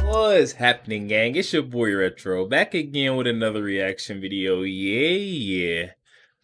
What's happening, gang? It's your boy Retro, back again with another reaction video. Yeah.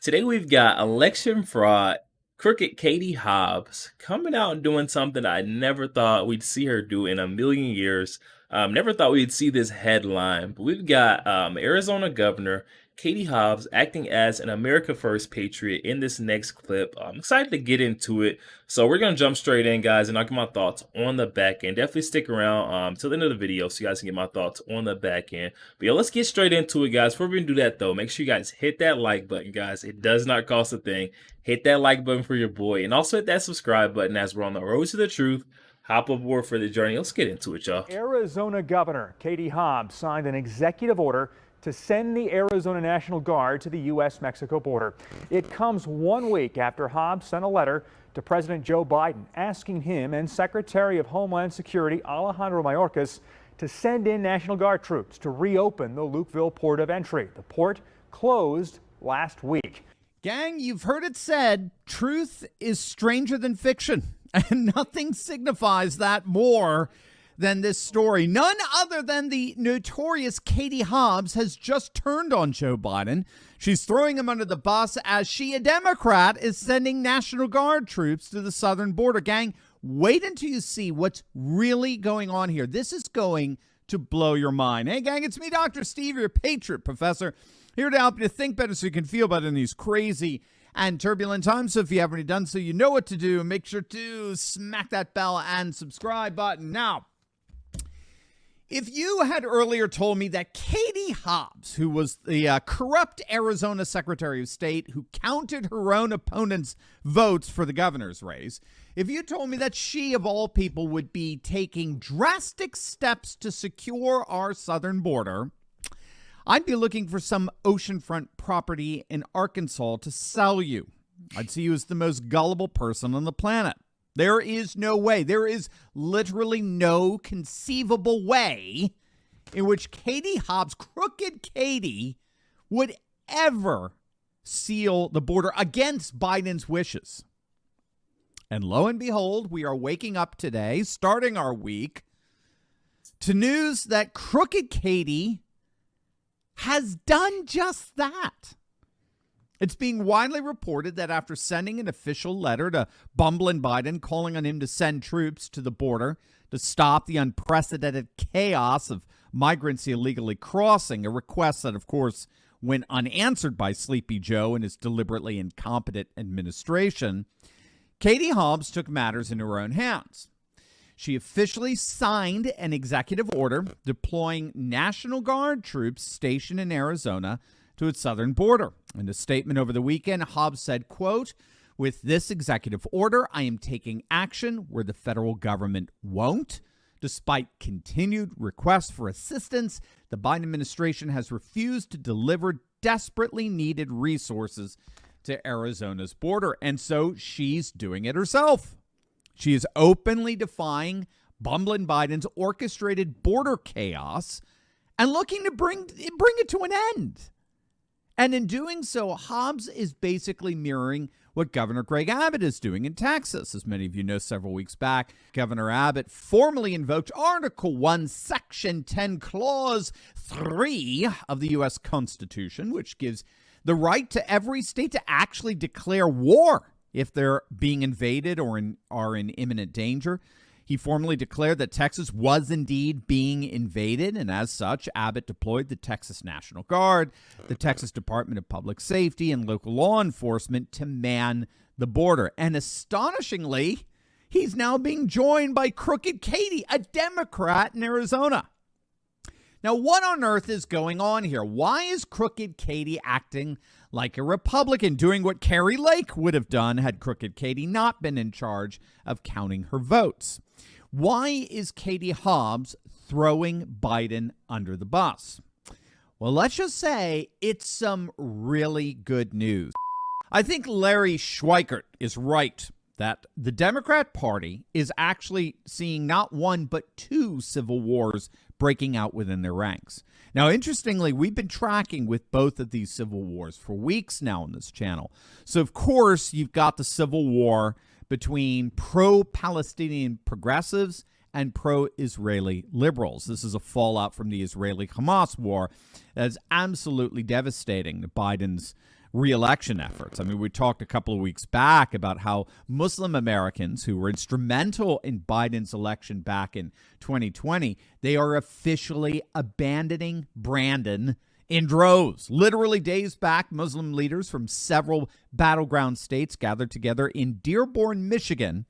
Today we've got election fraud, crooked Katie Hobbs coming out and doing something I never thought we'd see her do in a million years. Never thought we'd see this headline, but we've got Arizona Governor Katie Hobbs acting as an America First patriot in this next clip. I'm excited to get into it. So we're going to jump straight in, guys, and I'll get my thoughts on the back end. Definitely stick around till the end of the video so you guys can get my thoughts on the back end. But yeah, let's get straight into it, guys. Before we do that, though, make sure you guys hit that like button, guys. It does not cost a thing. Hit that like button for your boy. And also hit that subscribe button as we're on the road to the truth. Hop aboard for the journey. Let's get into it, y'all. Arizona Governor Katie Hobbs signed an executive order to send the Arizona National Guard to the U.S.-Mexico border. It comes 1 week after Hobbs sent a letter to President Joe Biden asking him and Secretary of Homeland Security Alejandro Mayorkas to send in National Guard troops to reopen the Lukeville port of entry. The port closed last week. Gang, you've heard it said, truth is stranger than fiction, and nothing signifies that more than this story. None other than the notorious Katie Hobbs has just turned on Joe Biden. She's throwing him under the bus as she, a Democrat, is sending National Guard troops to the southern border. Gang, wait until you see what's really going on here. This is going to blow your mind. Hey, gang, it's me, Dr. Steve, your Patriot Professor, here to help you think better so you can feel better in these crazy and turbulent times. So if you haven't already done so, you know what to do. Make sure to smack that bell and subscribe button. Now, if you had earlier told me that Katie Hobbs, who was the corrupt Arizona Secretary of State who counted her own opponent's votes for the governor's race, if you told me that she, of all people, would be taking drastic steps to secure our southern border, I'd be looking for some oceanfront property in Arkansas to sell you. I'd see you as the most gullible person on the planet. There is no way, there is literally no conceivable way in which Katie Hobbs, crooked Katie, would ever seal the border against Biden's wishes. And lo and behold, we are waking up today, starting our week, to news that crooked Katie has done just that. It's being widely reported that after sending an official letter to bumbling Biden calling on him to send troops to the border to stop the unprecedented chaos of migrants illegally crossing, a request that, of course, went unanswered by Sleepy Joe and his deliberately incompetent administration, Katie Hobbs took matters into her own hands. She officially signed an executive order deploying National Guard troops stationed in Arizona to its southern border. In a statement over the weekend, Hobbs said, quote, "With this executive order, I am taking action where the federal government won't. Despite continued requests for assistance, the Biden administration has refused to deliver desperately needed resources to Arizona's border." And so she's doing it herself. She is openly defying bumbling Biden's orchestrated border chaos and looking to bring it to an end. And in doing so, Hobbs is basically mirroring what Governor Greg Abbott is doing in Texas. As many of you know, several weeks back, Governor Abbott formally invoked Article 1, Section 10, Clause 3 of the U.S. Constitution, which gives the right to every state to actually declare war if they're being invaded or are in imminent danger. He formally declared that Texas was indeed being invaded, and as such, Abbott deployed the Texas National Guard, the Texas Department of Public Safety, and local law enforcement to man the border. And astonishingly, he's now being joined by crooked Katie, a Democrat in Arizona. Now, what on earth is going on here? Why is crooked Katie acting like a Republican, doing what Carrie Lake would have done had crooked Katie not been in charge of counting her votes? Why is Katie Hobbs throwing Biden under the bus? Well, let's just say it's some really good news. I think Larry Schweikert is right that the Democrat Party is actually seeing not one but two civil wars breaking out within their ranks. Now, interestingly, we've been tracking with both of these civil wars for weeks now on this channel. So, of course, you've got the civil war between pro-Palestinian progressives and pro-Israeli liberals. This is a fallout from the Israeli-Hamas war that is absolutely devastating to Biden's re-election efforts. I mean, we talked a couple of weeks back about how Muslim Americans who were instrumental in Biden's election back in 2020, they are officially abandoning Brandon in droves. Literally days back, Muslim leaders from several battleground states gathered together in Dearborn, Michigan,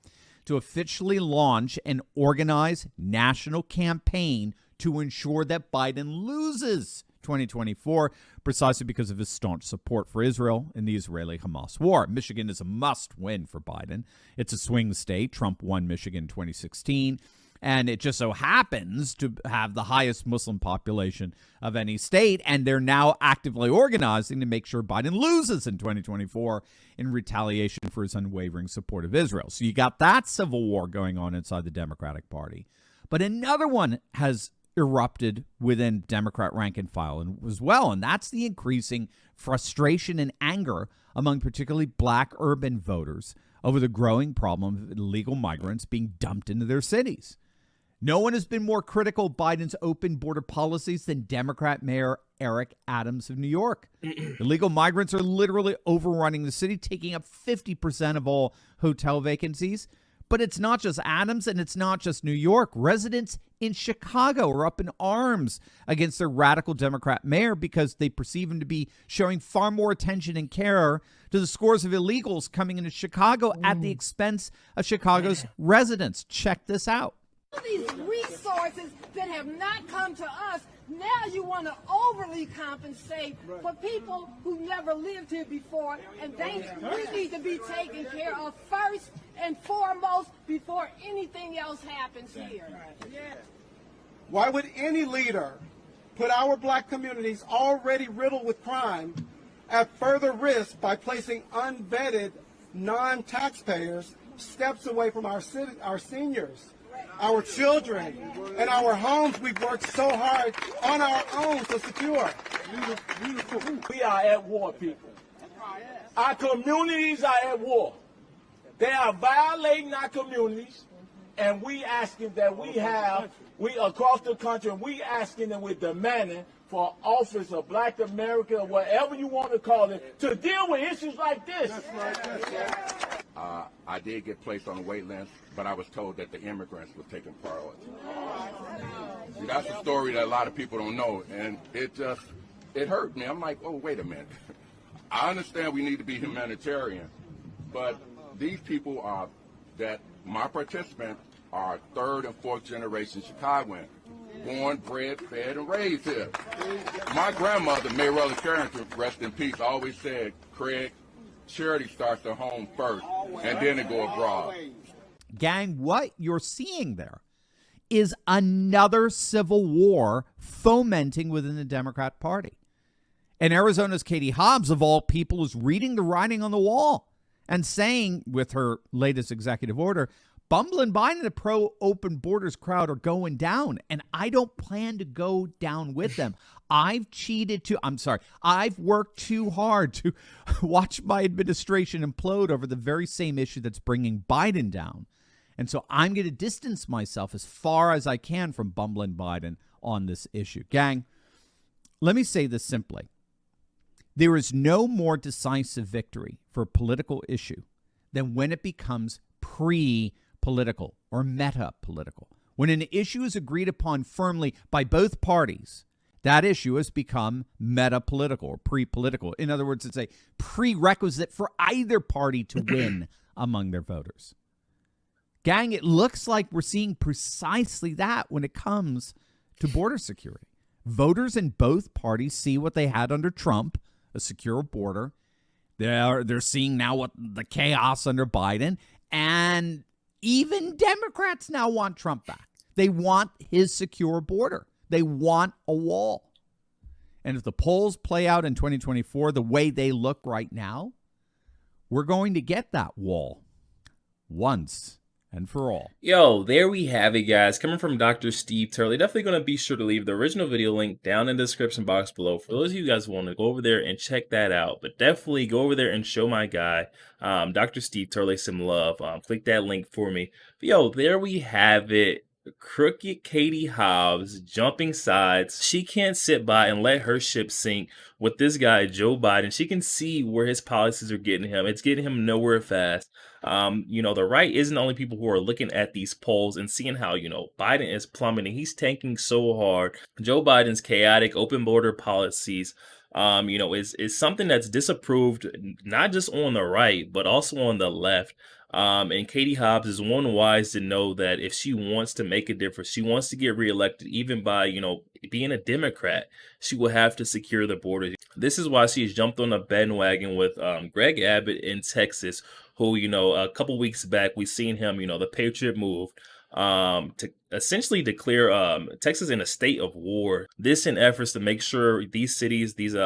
to officially launch an organized national campaign to ensure that Biden loses 2024, precisely because of his staunch support for Israel in the Israeli-Hamas war. Michigan is a must-win for Biden. It's a swing state. Trump won Michigan in 2016, and it just so happens to have the highest Muslim population of any state, and they're now actively organizing to make sure Biden loses in 2024 in retaliation for his unwavering support of Israel. So you got that civil war going on inside the Democratic Party. But another one has erupted within Democrat rank and file as well, and that's the increasing frustration and anger among particularly black urban voters over the growing problem of illegal migrants being dumped into their cities. No one has been more critical of Biden's open border policies than Democrat Mayor Eric Adams of New York. Illegal migrants are literally overrunning the city, taking up 50% of all hotel vacancies. But it's not just Adams and it's not just New York. Residents in Chicago are up in arms against their radical Democrat mayor because they perceive him to be showing far more attention and care to the scores of illegals coming into Chicago at the expense of Chicago's residents. Check this out. These resources that have not come to us, now you want to overly compensate for people who never lived here before, and we need to be taken care of first and foremost before anything else happens here. Why would any leader put our black communities already riddled with crime at further risk by placing unvetted non-taxpayers steps away from our seniors, our children, and our homes we've worked so hard on our own to secure? We are at war, people. Our communities are at war. They are violating our communities, and we asking that we across the country, and we asking and we're demanding for office of Black America, or whatever you want to call it, to deal with issues like this. I did get placed on a wait list, but I was told that the immigrants were taking priority. See, that's a story that a lot of people don't know, and it hurt me. I'm like, oh, wait a minute. I understand we need to be humanitarian, but these people my participants are third and fourth generation Chicagoans, born, bred, fed, and raised here. My grandmother, Mayrella Carrington, rest in peace, always said, Craig, charity starts at home first, and then it go abroad. Gang, what you're seeing there is another civil war fomenting within the Democrat Party. And Arizona's Katie Hobbs, of all people, is reading the writing on the wall and saying, with her latest executive order, Bumble and Biden and the pro-open borders crowd are going down, and I don't plan to go down with them. I've worked too hard to watch my administration implode over the very same issue that's bringing Biden down. And so I'm going to distance myself as far as I can from Bumble and Biden on this issue. Gang, let me say this simply. There is no more decisive victory for a political issue than when it becomes pre-political or meta-political. When an issue is agreed upon firmly by both parties, that issue has become meta-political or pre-political. In other words, it's a prerequisite for either party to win among their voters. Gang, it looks like we're seeing precisely that when it comes to border security. Voters in both parties see what they had under Trump, a secure border. They're seeing now what the chaos under Biden, and even Democrats now want Trump back. They want his secure border. They want a wall. And if the polls play out in 2024 the way they look right now, we're going to get that wall once and for all. Yo, there we have it, guys. Coming from Dr. Steve Turley. Definitely going to be sure to leave the original video link down in the description box below for those of you guys who want to go over there and check that out. But definitely go over there and show my guy, Dr. Steve Turley, some love. Click that link for me. But yo, there we have it. Crooked Katie Hobbs jumping sides. She can't sit by and let her ship sink with this guy, Joe Biden. She can see where his policies are getting him. It's getting him nowhere fast. The right isn't only people who are looking at these polls and seeing how, Biden is plummeting. He's tanking so hard. Joe Biden's chaotic open border policies, is something that's disapproved, not just on the right, but also on the left. And Katie Hobbs is one wise to know that if she wants to make a difference, she wants to get reelected, even by, being a Democrat, she will have to secure the border. This is why she's jumped on a bandwagon with Greg Abbott in Texas, who, a couple weeks back, we seen him, the Patriot move, to essentially declare Texas in a state of war. This in efforts to make sure these cities, these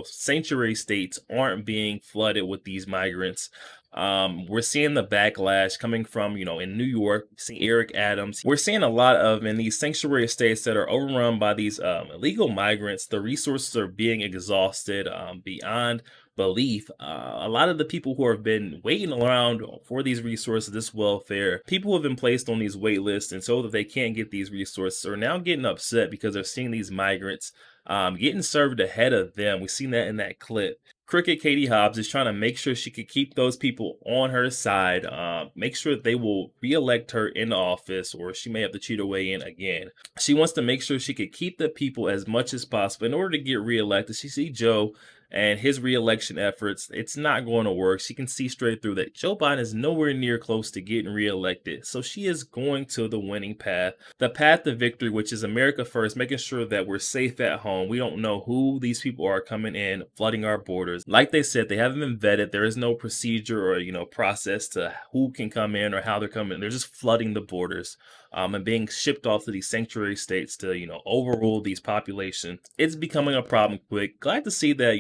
sanctuary states, aren't being flooded with these migrants. We're seeing the backlash coming from, in New York, seeing Eric Adams. We're seeing a lot of in these sanctuary states that are overrun by these illegal migrants. The resources are being exhausted beyond belief. A lot of the people who have been waiting around for these resources, this welfare, people who have been placed on these wait lists and so that they can't get these resources, are now getting upset because they're seeing these migrants getting served ahead of them. We've seen that in that clip. Crooked Katie Hobbs is trying to make sure she could keep those people on her side, make sure that they will re-elect her in office, or she may have to cheat her way in again. She wants to make sure she could keep the people as much as possible in order to get re-elected. She sees Joe and his re-election efforts, it's not going to work. She can see straight through that Joe Biden is nowhere near close to getting re-elected. So she is going to the winning path, the path to victory, which is America first, making sure that we're safe at home. We don't know who these people are coming in, flooding our borders. Like they said, they haven't been vetted. There is no procedure or, process to who can come in or how they're coming. They're just flooding the borders. And being shipped off to these sanctuary states to, overrule these populations. It's becoming a problem quick. Glad to see that,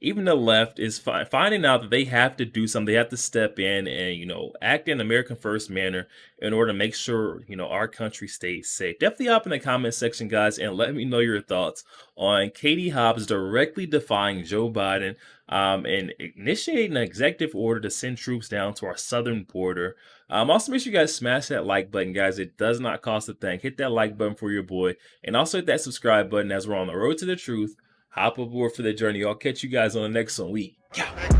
even the left is finding out that they have to do something. They have to step in and, act in American first manner in order to make sure, our country stays safe. Definitely hop in the comment section, guys, and let me know your thoughts on Katie Hobbs directly defying Joe Biden and initiating an executive order to send troops down to our southern border. Also, make sure you guys smash that like button, guys. It does not cost a thing. Hit that like button for your boy. And also hit that subscribe button as we're on the road to the truth. Hop aboard for the journey. I'll catch you guys on the next one.